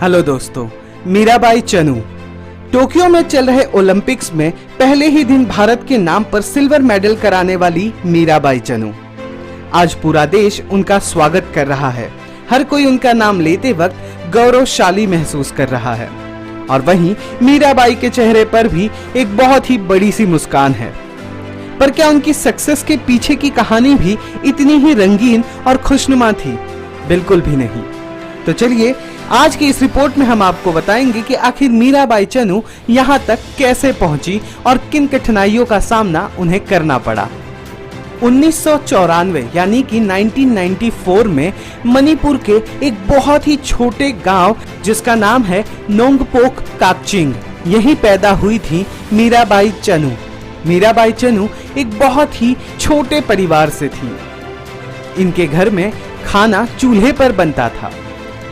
Hello दोस्तों, Mirabai Chanu Tokyo में चल रहे ओलंपिक्स में पहले ही दिन भारत के नाम पर सिल्वर मेडल कराने वाली मीराबाई चनू। आज पूरा देश उनका स्वागत कर रहा है। हर कोई उनका नाम लेते वक्त गौरवशाली महसूस कर रहा है और वहीं मीराबाई के चेहरे पर भी एक बहुत ही बड़ी सी मुस्कान है। पर क्या उनकी सक्सेस के पीछे की कहानी भी इतनी ही रंगीन और खुशनुमा थी? बिल्कुल भी नहीं। तो चलिए आज की इस रिपोर्ट में हम आपको बताएंगे कि आखिर मीराबाई चनू यहाँ तक कैसे पहुंची और किन कठिनाइयों का सामना उन्हें करना पड़ा। 1994 यानी कि 1994 में मणिपुर के एक बहुत ही छोटे गांव जिसका नाम है नोंगपोक काकचिंग, यही पैदा हुई थी मीराबाई चनू। मीराबाई चनू एक बहुत ही छोटे परिवार से थी। इनके घर में खाना चूल्हे पर बनता था,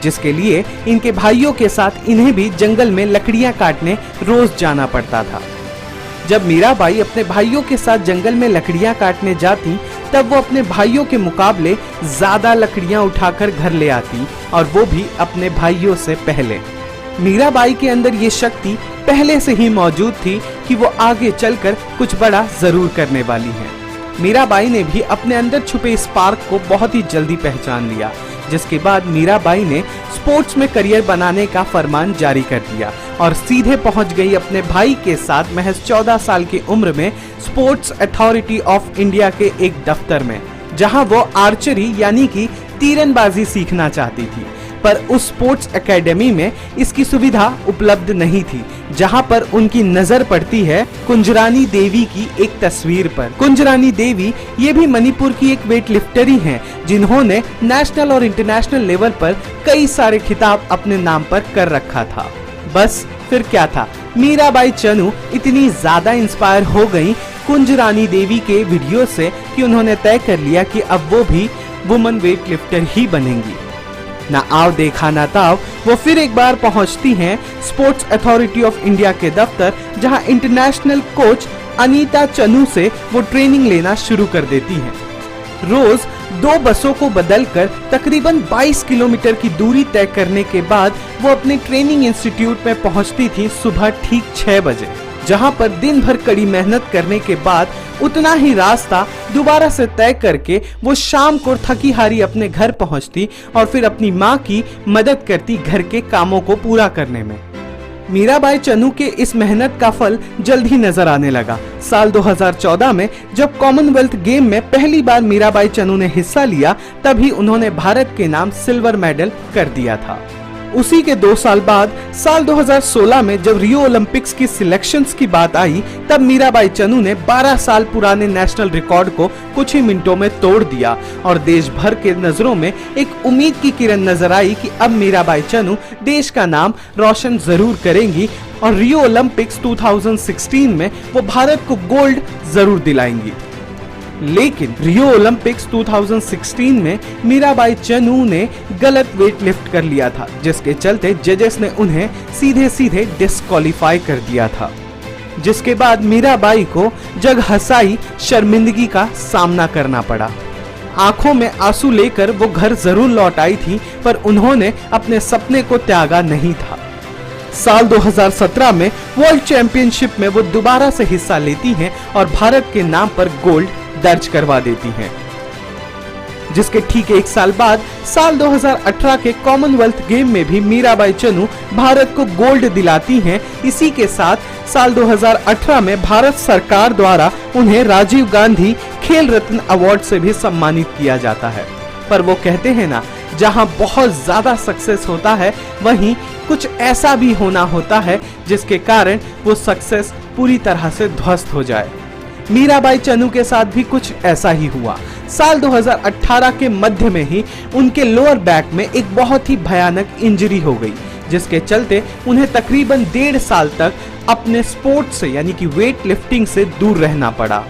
जिसके लिए इनके भाइयों के साथ इन्हें भी जंगल में लकड़ियां काटने रोज जाना पड़ता था। जब मीराबाई अपने भाइयों के साथ जंगल में लकड़ियां काटने जाती, तब वो अपने भाइयों के मुकाबले ज्यादा लकड़ियां उठाकर घर ले आती, और वो भी अपने भाइयों से पहले। मीराबाई के अंदर ये शक्ति पहले से ही मौजूद थी कि वो आगे चलकर कुछ बड़ा जरूर करने वाली है। मीराबाई ने भी अपने अंदर छुपे स्पार्क को बहुत ही जल्दी पहचान लिया, जिसके बाद मीराबाई ने स्पोर्ट्स में करियर बनाने का फरमान जारी कर दिया और सीधे पहुंच गई अपने भाई के साथ महज 14 साल की उम्र में स्पोर्ट्स अथॉरिटी ऑफ इंडिया के एक दफ्तर में, जहां वो आर्चरी यानी कि तीरंदाजी सीखना चाहती थी। पर उस स्पोर्ट्स एकेडमी में इसकी सुविधा उपलब्ध नहीं थी, जहां पर उनकी नजर पड़ती है कुंजरानी देवी की एक तस्वीर पर। कुंजरानी देवी ये भी मणिपुर की एक वेट लिफ्टर ही हैं, जिन्होंने नेशनल और इंटरनेशनल लेवल पर कई सारे खिताब अपने नाम पर कर रखा था। बस फिर क्या था, मीराबाई चनू इतनी ज्यादा इंस्पायर हो गई कुंजरानी देवी के वीडियो से कि उन्होंने तय कर लिया कि अब वो भी वुमन वेट लिफ्टर ही बनेंगी। ना आव देखा ना ताव, वो फिर एक बार पहुंचती हैं स्पोर्ट्स अथॉरिटी ऑफ इंडिया के दफ्तर, जहां इंटरनेशनल कोच अनीता चनू से वो ट्रेनिंग लेना शुरू कर देती हैं। रोज 2 बसों को बदलकर तकरीबन 22 किलोमीटर की दूरी तय करने के बाद वो अपने ट्रेनिंग इंस्टीट्यूट में पहुंचती थी सुबह ठीक 6 बजे, जहां पर दिन भर कड़ी मेहनत करने के बाद उतना ही रास्ता दोबारा से तय करके वो शाम को थकी हारी अपने घर पहुंचती और फिर अपनी माँ की मदद करती घर के कामों को पूरा करने में। मीराबाई चनू के इस मेहनत का फल जल्द ही नजर आने लगा। साल 2014 में जब कॉमनवेल्थ गेम में पहली बार मीराबाई चनू ने हिस्सा लिया, तभी उन्होंने भारत के नाम सिल्वर मेडल कर दिया था। उसी के 2 साल बाद साल 2016 में जब रियो ओलंपिक्स की सिलेक्शंस की बात आई, तब मीराबाई चनू ने 12 साल पुराने नेशनल रिकॉर्ड को कुछ ही मिनटों में तोड़ दिया और देश भर के नजरों में एक उम्मीद की किरण नजर आई कि अब मीराबाई चनू देश का नाम रोशन जरूर करेंगी और रियो ओलंपिक्स 2016 में वो भारत को गोल्ड जरूर दिलाएंगी। लेकिन रियो ओलंपिक्स 2016 में मीराबाई चनू ने गलत वेट लिफ्ट कर लिया था, जिसके चलते जजेस ने उन्हें सीधे सीधे डिस्क्वालीफाई कर दिया था, जिसके बाद मीराबाई को जग हंसाई शर्मिंदगी का सामना करना पड़ा। आंखों में आंसू लेकर वो घर जरूर लौट आई थी, पर उन्होंने अपने सपने को त्यागा नहीं था। साल 2017 में वर्ल्ड चैंपियनशिप में वो दोबारा से हिस्सा लेती हैं और भारत के नाम पर गोल्ड दर्ज करवा देती हैं, जिसके ठीक 1 साल बाद साल 2018 के कॉमनवेल्थ गेम में भी मीराबाई चनू भारत को गोल्ड दिलाती हैं। इसी के साथ साल 2018 में भारत सरकार द्वारा उन्हें राजीव गांधी खेल रत्न अवार्ड से भी सम्मानित किया जाता है। पर वो कहते हैं ना, जहां बहुत ज्यादा सक्सेस होता है, वहीं कुछ ऐसा भी होना होता है जिसके कारण वो सक्सेस पूरी तरह से ध्वस्त हो जाए। मीराबाई चनू के साथ भी कुछ ऐसा ही हुआ। साल 2018 के मध्य में ही उनके लोअर बैक में एक बहुत ही भयानक इंजरी हो गई, जिसके चलते उन्हें तकरीबन 1.5 साल तक अपने स्पोर्ट से यानी कि वेट लिफ्टिंग से दूर रहना पड़ा।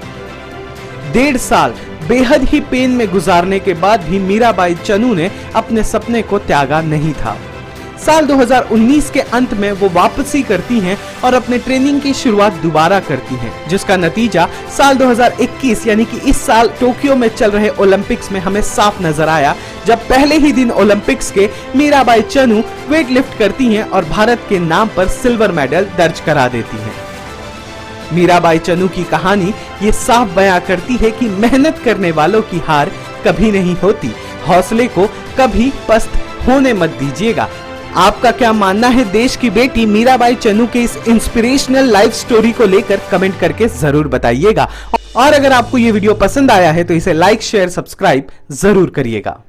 1.5 साल बेहद ही पेन में गुजारने के बाद भी मीराबाई चनू ने अपने सपने को त्यागा नहीं था। साल 2019 के अंत में वो वापसी करती हैं और अपने ट्रेनिंग की शुरुआत दोबारा करती हैं, जिसका नतीजा साल 2021 यानी कि इस साल टोक्यो में चल रहे ओलंपिक्स में हमें साफ नजर आया, जब पहले ही दिन ओलंपिक्स के मीराबाई चनू वेट लिफ्ट करती हैं और भारत के नाम पर सिल्वर मेडल दर्ज करा देती हैं। मीराबाई चनू की कहानी ये साफ बयां करती है कि मेहनत करने वालों की हार कभी नहीं होती। हौसले को कभी पस्त होने मत दीजिएगा। आपका क्या मानना है देश की बेटी मीराबाई चनू के इस इंस्पिरेशनल लाइफ स्टोरी को लेकर कमेंट करके जरूर बताइएगा। और अगर आपको ये वीडियो पसंद आया है तो इसे लाइक, शेयर, सब्सक्राइब जरूर करिएगा।